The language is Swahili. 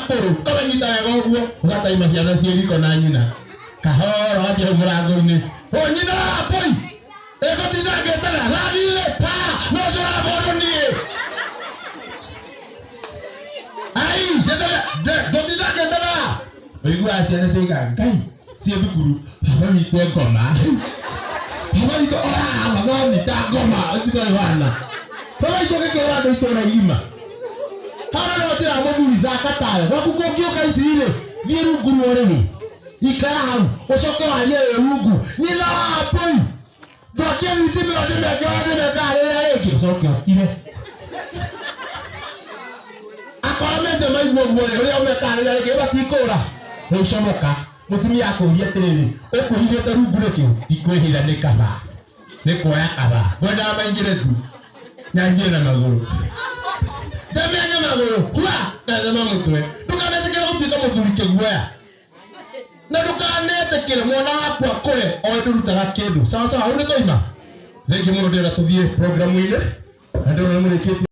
turu kamanyita wega uguo ugataima ciana ciĩriko na nyina kahoro atia murango-ini o nyina poi ego tinangetaga radile pa no jora mono nie ai de tinangetaga oigua ciana ciĩga ngai cie thukuru baba witũ ngoma baba witũ baba witũ ngoma cikore wana baba witũ gĩkĩra andũ itũra igima hana no tira mũthuri thaka tawe wakuko kĩoka ici rĩ thiĩ rungu rũrĩrĩ ikara hau ucoke warie rungu nyina poi ndokia thitima ĩyo ndĩmekaarĩra rĩngĩ ucoke ũkire akoramenje maigua guo ũrĩa ũmekaarĩra rĩngĩ batikũra ũcomoka mutumia akũria atĩrĩrĩ ũkũhithĩte rungu nĩkĩ ikwĩhitha nĩ kaba nĩ kuoya kaba ngwendaga maingĩre tu nyanjie na magũrũ ndamenye magũrũ hua ndanyama mũtwe ndũkanetĩkĩre gũtuĩka mũthuri kĩguoya na ndũkanetĩkĩre mwana waku akũre o ndũrutaga kĩndũ sawa sawa hau nĩ koima thengi mũno ndĩrenda tũthiĩ programu-inĩ na ndĩrona mũrĩkĩtie